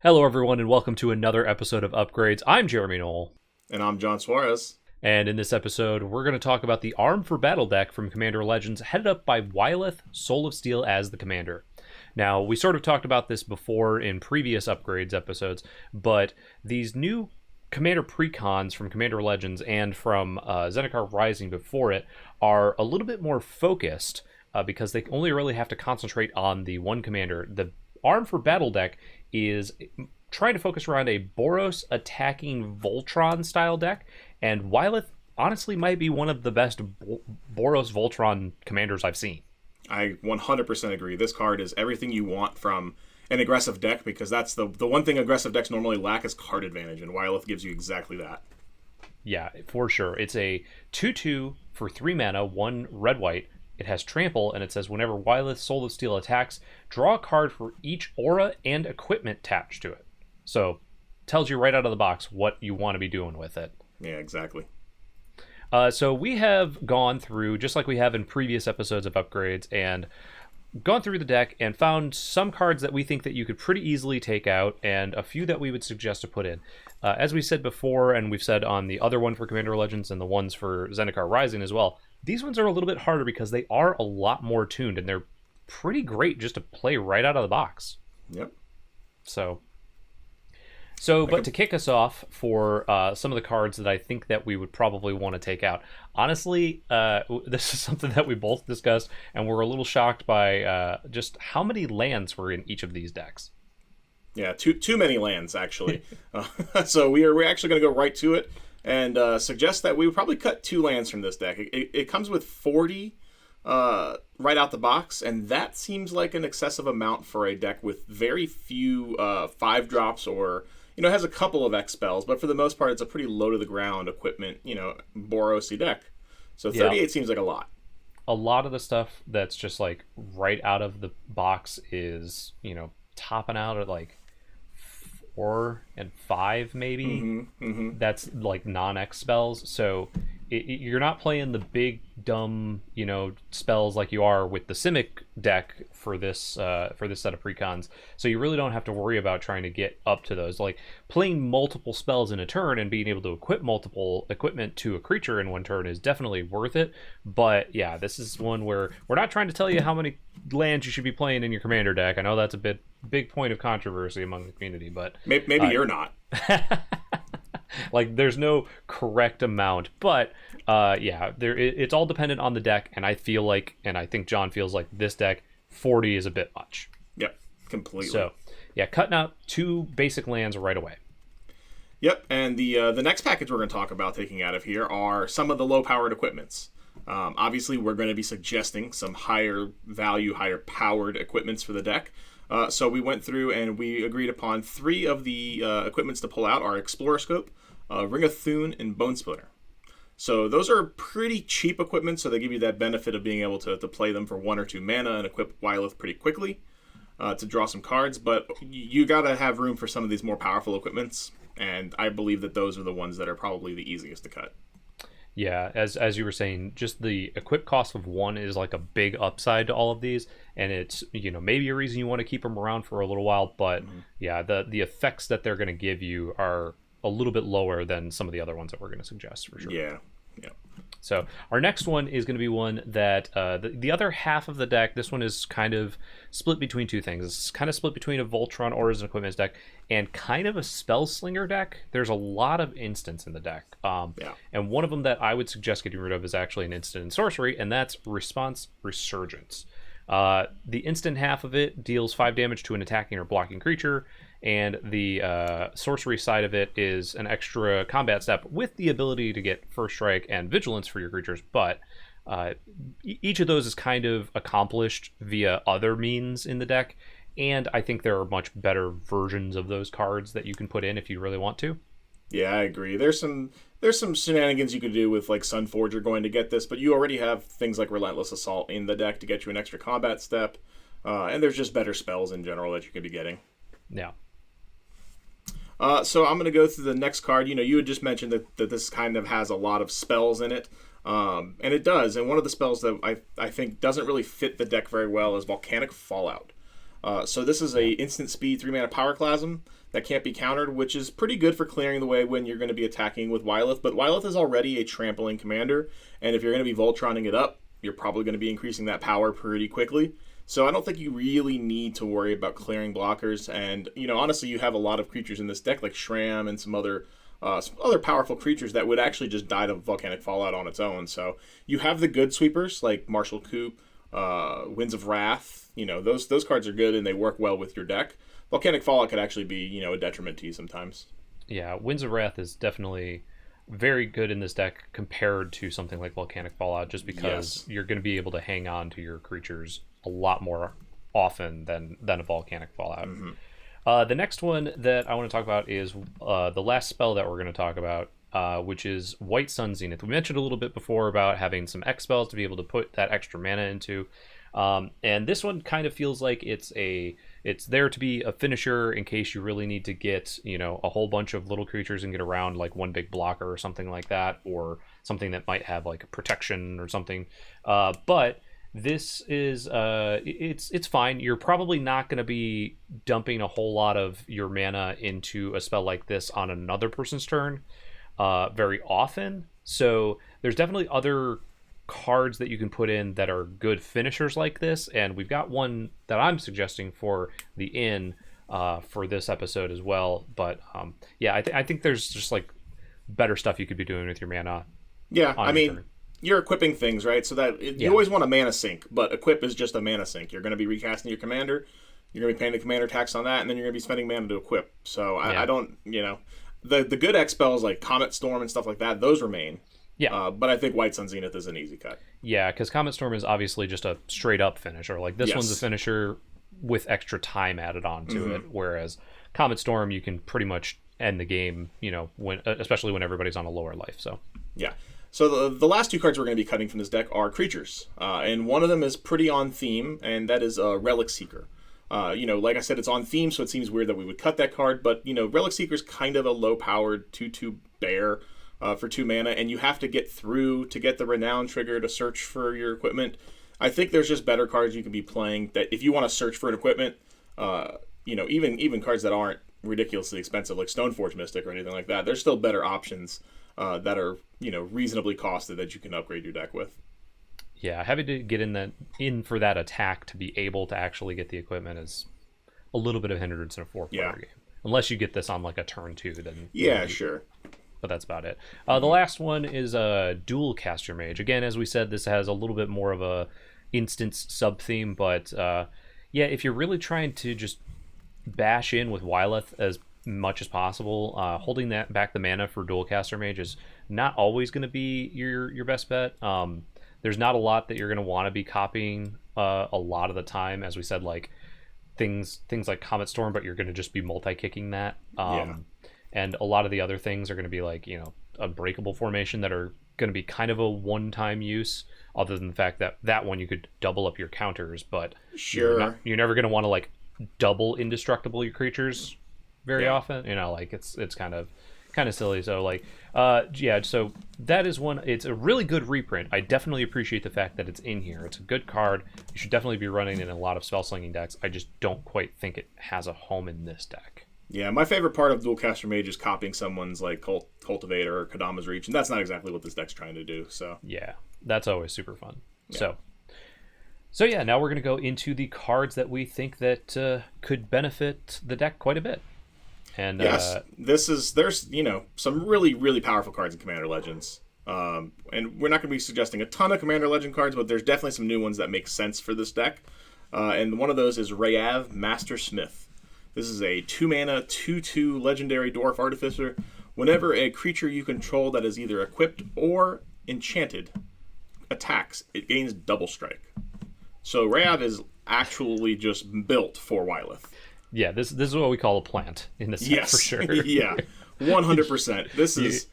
Hello, everyone, and welcome to another episode of Upgrades. I'm Jeremy Knoll. And I'm John Suarez. And in this episode, we're going to talk about the Arm for Battle deck from Commander Legends, headed up by Wyleth, Soul of Steel as the commander. Now, we sort of talked about this before in previous Upgrades episodes, but these new Commander precons from Commander Legends and from Zendikar Rising before it are a little bit more focused because they only really have to concentrate on the one commander. The Arm for Battle deck is trying to focus around a Boros attacking Voltron style deck, and Wyleth honestly might be one of the best Boros Voltron commanders I've seen. I 100% agree. This card is everything you want from an aggressive deck, because that's the one thing aggressive decks normally lack is card advantage, and Wyleth gives you exactly that. Yeah, for sure. It's a 2/2 for 3 mana, 1 red-white. It has trample, and it says whenever Wyleth Soul of Steel attacks, draw a card for each aura and equipment attached to it. So, tells you right out of the box what you want to be doing with it. Yeah, exactly. So we have gone through, just like we have in previous episodes of Upgrades, and gone through the deck and found some cards that we think that you could pretty easily take out, and a few that we would suggest to put in. As we said before, and we've said on the other one for Commander Legends and the ones for Zendikar Rising as well, these ones are a little bit harder because they are a lot more tuned, and they're pretty great just to play right out of the box. Yep. But to kick us off for some of the cards that I think that we would probably want to take out, honestly, this is something that we both discussed, and we're a little shocked by just how many lands were in each of these decks. Yeah, too many lands, actually. So we're actually going to go right to it and suggest that we would probably cut 2 lands from this deck. It comes with 40 right out the box, and that seems like an excessive amount for a deck with very few 5-drops or... it has a couple of X spells, but for the most part, it's a pretty low-to-the-ground equipment, Boros-y deck. So 38 seems like a lot. A lot of the stuff that's just, like, right out of the box is, topping out at, like, 4 and 5, maybe. Mm-hmm. That's, like, non-X spells. So you're not playing the big, dumb, spells like you are with the Simic deck for this set of precons. So you really don't have to worry about trying to get up to those. Like, playing multiple spells in a turn and being able to equip multiple equipment to a creature in one turn is definitely worth it. But yeah, this is one where we're not trying to tell you how many lands you should be playing in your commander deck. I know that's a big point of controversy among the community, but maybe you're not. Like, there's no correct amount, but it's all dependent on the deck, and I feel like, and I think John feels like, this deck 40 is a bit much. Yep, completely. So yeah, cutting out 2 basic lands right away. Yep, and the next package we're going to talk about taking out of here are some of the low-powered equipments. Obviously, we're going to be suggesting some higher value, higher powered equipments for the deck. So we went through and we agreed upon 3 of the equipments to pull out: are Explorer Scope, Ring of Thune, and Bone Splitter. So those are pretty cheap equipment, so they give you that benefit of being able to play them for 1 or 2 mana and equip Wyleth pretty quickly to draw some cards. But you got to have room for some of these more powerful equipments, and I believe that those are the ones that are probably the easiest to cut. Yeah, as you were saying, just the equip cost of 1 is like a big upside to all of these, and it's maybe a reason you want to keep them around for a little while, but yeah, the effects that they're going to give you are a little bit lower than some of the other ones that we're going to suggest for sure. Yeah. So our next one is going to be one that the other half of the deck, this one is kind of split between 2 things. It's kind of split between a Voltron Auras and Equipments deck and kind of a Spellslinger deck. There's a lot of instants in the deck. And one of them that I would suggest getting rid of is actually an instant in Sorcery, and that's Response Resurgence. The instant half of it deals 5 damage to an attacking or blocking creature, and the sorcery side of it is an extra combat step with the ability to get First Strike and Vigilance for your creatures, but each of those is kind of accomplished via other means in the deck, and I think there are much better versions of those cards that you can put in if you really want to. Yeah, I agree. There's some shenanigans you could do with, like, Sunforger going to get this, but you already have things like Relentless Assault in the deck to get you an extra combat step, and there's just better spells in general that you could be getting. Yeah. So I'm going to go through the next card. You had just mentioned that this kind of has a lot of spells in it, and it does. And one of the spells that I think doesn't really fit the deck very well is Volcanic Fallout. So this is a instant speed 3-mana power plasm that can't be countered, which is pretty good for clearing the way when you're going to be attacking with Wyleth. But Wyleth is already a trampling commander, and if you're going to be Voltroning it up, you're probably going to be increasing that power pretty quickly. So I don't think you really need to worry about clearing blockers. And, honestly, you have a lot of creatures in this deck, like Shram and some other powerful creatures that would actually just die to Volcanic Fallout on its own. So you have the good sweepers, like Martial Coup, Winds of Wrath. Those cards are good, and they work well with your deck. Volcanic Fallout could actually be, a detriment to you sometimes. Yeah, Winds of Wrath is definitely very good in this deck compared to something like Volcanic Fallout, just because you're going to be able to hang on to your creatures a lot more often than a Volcanic Fallout. The next one that I want to talk about is the last spell that we're going to talk about, which is White Sun Zenith. We mentioned a little bit before about having some X spells to be able to put that extra mana into. And this one kind of feels like it's there to be a finisher in case you really need to get, a whole bunch of little creatures and get around like one big blocker or something like that, or something that might have like a protection or something. But this is it's fine. You're probably not going to be dumping a whole lot of your mana into a spell like this on another person's turn very often. So there's definitely other cards that you can put in that are good finishers like this, and we've got one that I'm suggesting for the inn for this episode as well. But I think there's just like better stuff you could be doing with your mana. Yeah, I mean, turn. You're equipping things, right? So that you always want a mana sink, but equip is just a mana sink. You're going to be recasting your commander, you're going to be paying the commander tax on that, and then you're going to be spending mana to equip. So I don't, the good X spells like Comet Storm and stuff like that, those remain. Yeah, but I think White Sun Zenith is an easy cut. Yeah, because Comet Storm is obviously just a straight up finisher. Like this one's a finisher with extra time added on to it, whereas Comet Storm you can pretty much end the game, especially when everybody's on a lower life. So yeah. So the last two cards we're going to be cutting from this deck are creatures, and one of them is pretty on theme, and that is Relic Seeker. Like I said, it's on theme, so it seems weird that we would cut that card, but Relic Seeker is kind of a low-powered 2/2 bear. For 2 mana, and you have to get through to get the Renown trigger to search for your equipment. I think there's just better cards you can be playing that if you want to search for an equipment, even cards that aren't ridiculously expensive like Stoneforge Mystic or anything like that, there's still better options that are reasonably costed that you can upgrade your deck with. Yeah, having to get in for that attack to be able to actually get the equipment is a little bit of hindrance in a 4-player game. Unless you get this on like a turn 2, then sure. But that's about it. The last one is Dual Caster Mage. Again, as we said, this has a little bit more of a instance sub-theme, but if you're really trying to just bash in with Wyleth as much as possible, holding that back the mana for Dual Caster Mage is not always going to be your best bet. There's not a lot that you're going to want to be copying a lot of the time, as we said, like things like Comet Storm, but you're going to just be multi-kicking that. And a lot of the other things are going to be like, Unbreakable Formation that are going to be kind of a one-time use, other than the fact that that one you could double up your counters, but sure, you're never going to want to like double indestructible your creatures very often. It's kind of silly. So so that is one. It's a really good reprint. I definitely appreciate the fact that it's in here. It's a good card. You should definitely be running it in a lot of spell slinging decks. I just don't quite think it has a home in this deck. Yeah, my favorite part of Dual Caster Mage is copying someone's like Cultivator or Kodama's Reach, and that's not exactly what this deck's trying to do. So yeah, that's always super fun. Yeah. So now we're going to go into the cards that we think that could benefit the deck quite a bit. And yes, there's some really, really powerful cards in Commander Legends. And we're not going to be suggesting a ton of Commander Legend cards, but there's definitely some new ones that make sense for this deck. And one of those is Rayav Master Smith. This is a 2-mana, 2/2 legendary Dwarf Artificer. Whenever a creature you control that is either equipped or enchanted attacks, it gains double strike. So Rayav is actually just built for Wyleth. Yeah, this is what we call a plant in this set for sure. Yeah, 100%. This is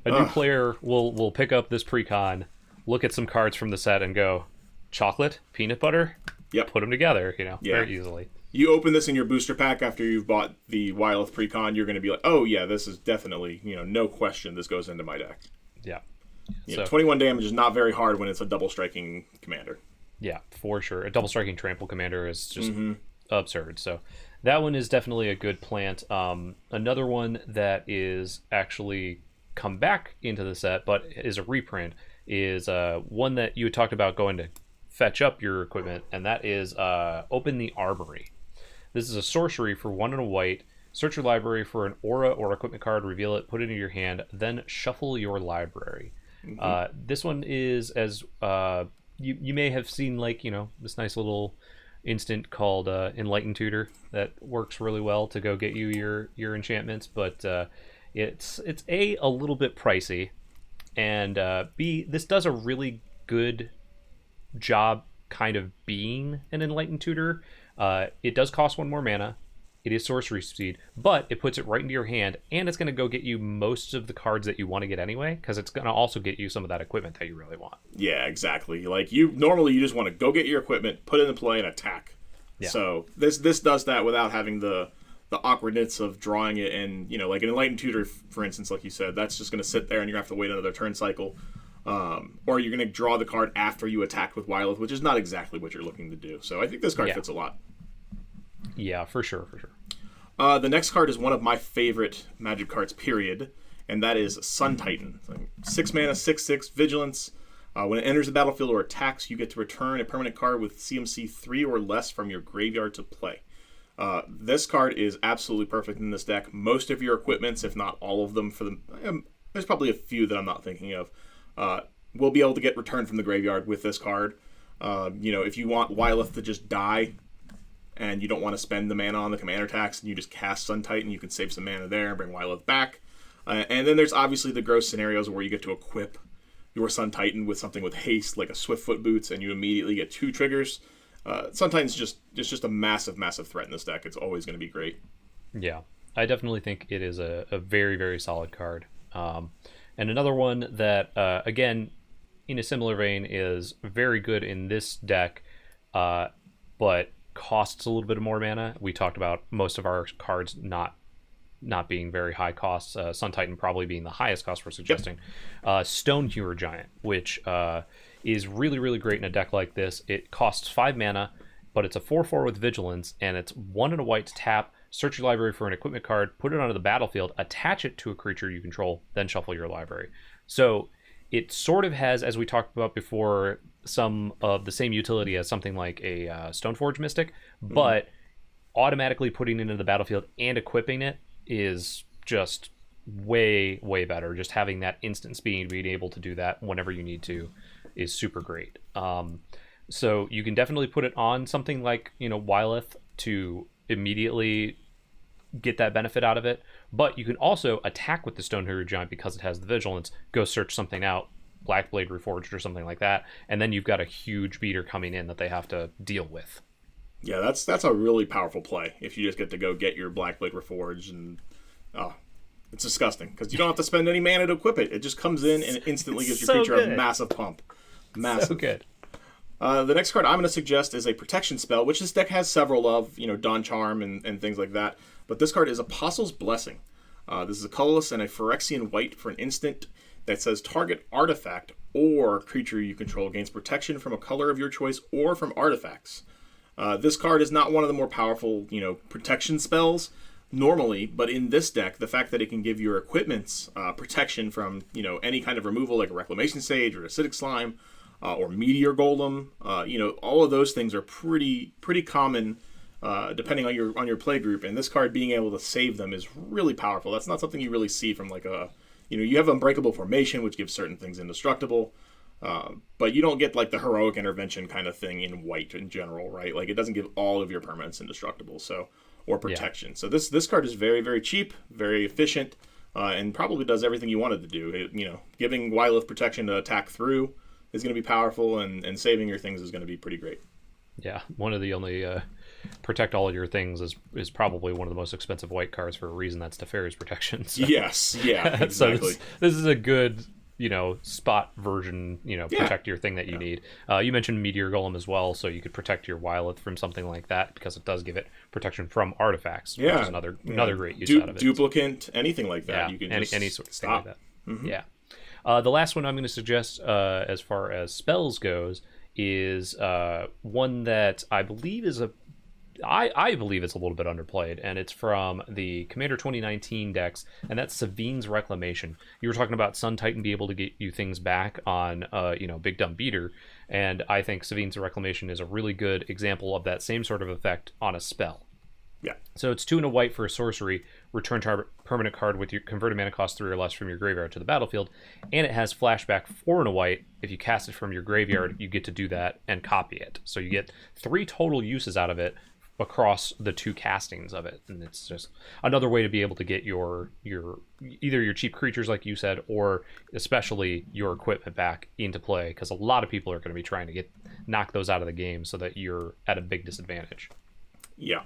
a new player will pick up this precon, look at some cards from the set, and go, chocolate, peanut butter. Yep. Put them together, very easily. You open this in your booster pack after you've bought the Wyleth precon, you're going to be like, oh yeah, this is definitely, no question, this goes into my deck. Yeah. 21 damage is not very hard when it's a double striking commander. Yeah, for sure. A double striking trample commander is just absurd. So that one is definitely a good plant. Another one that is actually come back into the set, but is a reprint, is one that you had talked about going to fetch up your equipment, and that is Open the Armory. This is a sorcery for 1 and a white. Search your library for an aura or equipment card, reveal it, put it into your hand, then shuffle your library. This one is, as you may have seen, like, this nice little instant called Enlightened Tutor that works really well to go get you your enchantments, but it's a little bit pricey, and B, this does a really good job kind of being an Enlightened Tutor. It does cost 1 more mana. It is sorcery speed, but it puts it right into your hand, and it's going to go get you most of the cards that you want to get anyway, because it's going to also get you some of that equipment that you really want. Yeah, exactly. Like, normally you just want to go get your equipment, put it in play, and attack. Yeah. So this does that without having the awkwardness of drawing it, and like an Enlightened Tutor, for instance, like you said, that's just going to sit there, and you're going to have to wait another turn cycle. Or you're going to draw the card after you attacked with Wyleth, which is not exactly what you're looking to do. So I think this card fits a lot. Yeah, for sure. The next card is one of my favorite Magic cards, period, and that is Sun Titan. 6 mana, 6/6, Vigilance. When it enters the battlefield or attacks, you get to return a permanent card with CMC 3 or less from your graveyard to play. This card is absolutely perfect in this deck. Most of your equipments, if not all of them, there's probably a few that I'm not thinking of, will be able to get returned from the graveyard with this card. If you want Wyleth to just die, and you don't want to spend the mana on the commander tax, and you just cast Sun Titan, you can save some mana there and bring Wyleth back. And then there's obviously the gross scenarios where you get to equip your Sun Titan with something with haste, like a Swiftfoot Boots, and you immediately get 2 triggers. Sun Titan's just a massive, massive threat in this deck. It's always going to be great. Yeah, I definitely think it is a very, very solid card. And another one that, again, in a similar vein, is very good in this deck, but costs a little bit more mana. We talked about most of our cards not being very high costs. Sun Titan probably being the highest cost we're suggesting. Yep. Stonehewer Giant, which is really, really great in a deck like this. It costs 5 mana, but it's a 4/4 with Vigilance, and it's 1 and a white to tap, search your library for an equipment card, put it onto the battlefield, attach it to a creature you control, then shuffle your library. So it sort of has, as we talked about before, some of the same utility as something like a Stoneforge Mystic, but automatically putting it into the battlefield and equipping it is just way, way better. Just having that instant speed, being able to do that whenever you need to, is super great. So you can definitely put it on something like Wyleth to immediately get that benefit out of it, but you can also attack with the Stonehewer Giant because it has the Vigilance, go search something out, Blackblade Reforged or something like that, and then you've got a huge beater coming in that they have to deal with. Yeah, that's a really powerful play if you just get to go get your Blackblade Reforged, and it's disgusting because you don't have to spend any mana to equip it. It just comes in and it instantly gives your creature a massive pump. Massive. So good. The next card I'm going to suggest is a protection spell, which this deck has several of, Dawn Charm and things like that. But this card is Apostle's Blessing. This is a colorless and a Phyrexian white for an instant that says target artifact or creature you control gains protection from a color of your choice or from artifacts. This card is not one of the more powerful, protection spells normally, but in this deck, the fact that it can give your equipments protection from, any kind of removal like a Reclamation Sage or Acidic Slime or Meteor Golem, all of those things are pretty common depending on your play group, and this card being able to save them is really powerful. That's not something you really see from like a, you have Unbreakable Formation, which gives certain things indestructible, but you don't get like the Heroic Intervention kind of thing in white in general, right? Like it doesn't give all of your permanents indestructible, or protection. Yeah. So this card is very, very cheap, very efficient, and probably does everything you wanted to do. Giving Wyleth protection to attack through is going to be powerful, and saving your things is going to be pretty great. Yeah, one of the only protect all of your things is probably one of the most expensive white cards for a reason. That's Teferi's protection. So. Yes, yeah, exactly. So this is a good, spot version, protect your thing that you need. You mentioned Meteor Golem as well, so you could protect your Wyleth from something like that because it does give it protection from artifacts, which is another great use out of it. Duplicant, anything like that. Yeah, you can any sort of thing like that. Mm-hmm. Yeah. The last one I'm going to suggest as far as spells goes is one that I believe is a I believe it's a little bit underplayed, and it's from the Commander 2019 decks, and that's Savine's Reclamation. You were talking about Sun Titan be able to get you things back on, Big Dumb Beater, and I think Savine's Reclamation is a really good example of that same sort of effect on a spell. Yeah. So it's 2 and a white for a sorcery. Return target permanent card with your converted mana cost 3 or less from your graveyard to the battlefield, and it has flashback 4 and a white. If you cast it from your graveyard, you get to do that and copy it. So you get 3 total uses out of it across the 2 castings of it, and it's just another way to be able to get your either your cheap creatures, like you said, or especially your equipment back into play, because a lot of people are going to be trying to knock those out of the game so that you're at a big disadvantage. Yeah.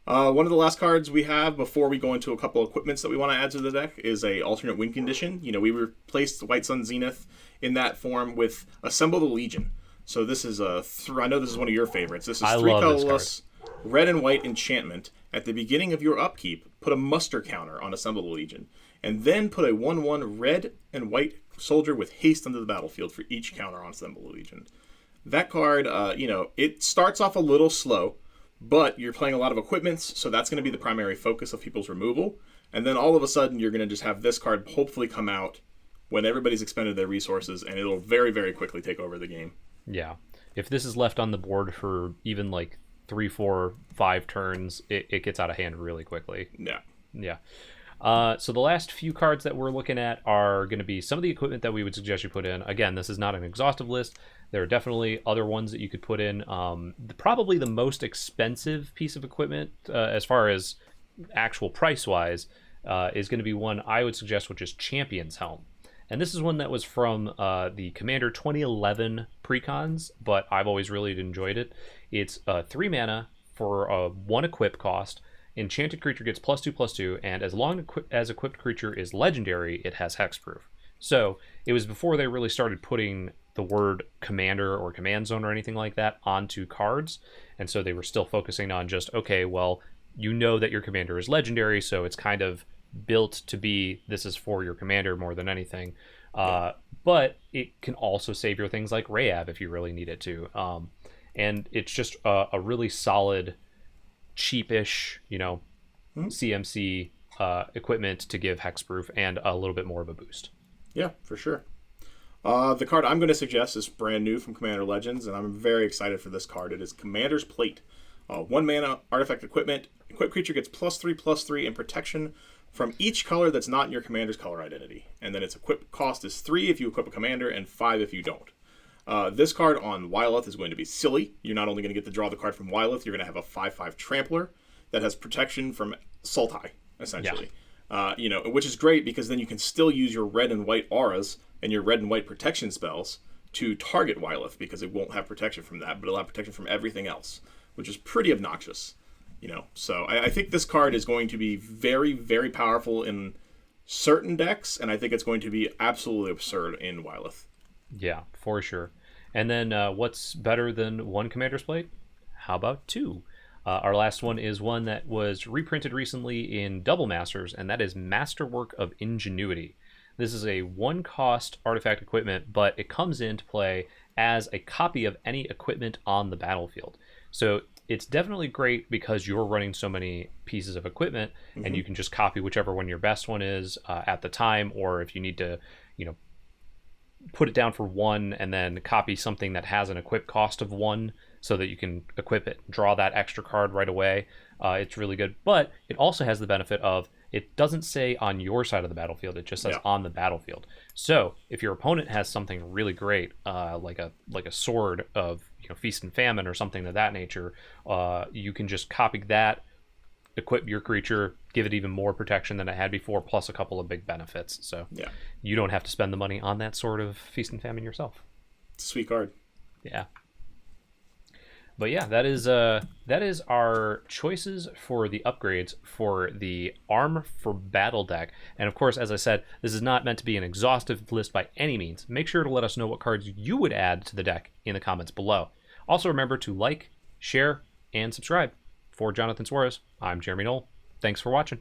One of the last cards we have before we go into a couple equipments that we want to add to the deck is a alternate win condition. We replaced White Sun Zenith in that form with Assemble the Legion. So this is I know this is one of your favorites. This is 3 colorless, red and white enchantment. At the beginning of your upkeep, put a muster counter on Assemble the Legion, and then put a 1/1 red and white soldier with haste onto the battlefield for each counter on Assemble the Legion. That card, it starts off a little slow, but you're playing a lot of equipments, so that's going to be the primary focus of people's removal. And then all of a sudden, you're going to just have this card hopefully come out when everybody's expended their resources, and it'll very, very quickly take over the game. Yeah. If this is left on the board for even like 3, 4, 5 turns, it gets out of hand really quickly. Yeah. Yeah. So the last few cards that we're looking at are going to be some of the equipment that we would suggest you put in. Again, this is not an exhaustive list. There are definitely other ones that you could put in. Probably the most expensive piece of equipment, as far as actual price-wise, is going to be one I would suggest, which is Champion's Helm. And this is one that was from the Commander 2011 precons, but I've always really enjoyed it. It's 3 mana for 1 equip cost. Enchanted creature gets +2/+2, and as long as equipped creature is legendary, it has hexproof. So it was before they really started putting the word commander or command zone or anything like that onto cards, and so they were still focusing on just, okay, well, that your commander is legendary, so it's kind of built to be this is for your commander more than anything. But it can also save your things like Rayab if you really need it to. And it's just a really solid, cheapish, CMC equipment to give hexproof and a little bit more of a boost. Yeah, for sure. The card I'm going to suggest is brand new from Commander Legends, and I'm very excited for this card. It is Commander's Plate. 1 mana artifact equipment. Equipped creature gets +3/+3 in protection from each color that's not in your commander's color identity. And then its equip cost is 3 if you equip a commander and 5 if you don't. This card on Wyleth is going to be silly. You're not only going to get to draw the card from Wyleth, you're going to have a 5/5 Trampler that has protection from Sultai, essentially. Yeah. Which is great because then you can still use your red and white auras and your red and white protection spells to target Wyleth because it won't have protection from that, but it'll have protection from everything else, which is pretty obnoxious. So I think this card is going to be very, very powerful in certain decks, and I think it's going to be absolutely absurd in Wyleth. Yeah, for sure. And then what's better than 1 Commander's Plate? How about 2? Our last one is one that was reprinted recently in Double Masters, and that is Masterwork of Ingenuity. This is a 1-cost artifact equipment, but it comes into play as a copy of any equipment on the battlefield. So it's definitely great because you're running so many pieces of equipment, and you can just copy whichever one your best one is at the time, or if you need to, put it down for 1 and then copy something that has an equip cost of 1 so that you can equip it, draw that extra card right away. It's really good, but it also has the benefit of it doesn't say on your side of the battlefield, it just says on the battlefield. So if your opponent has something really great, like a sword of Feast and Famine or something of that nature, you can just copy that, equip your creature, give it even more protection than it had before, plus a couple of big benefits. So you don't have to spend the money on that sort of Feast and Famine yourself. It's a sweet card. Yeah. But yeah, that is our choices for the upgrades for the Arm for Battle deck. And of course, as I said, this is not meant to be an exhaustive list by any means. Make sure to let us know what cards you would add to the deck in the comments below. Also remember to like, share, and subscribe. For Jonathan Suarez, I'm Jeremy Knoll. Thanks for watching.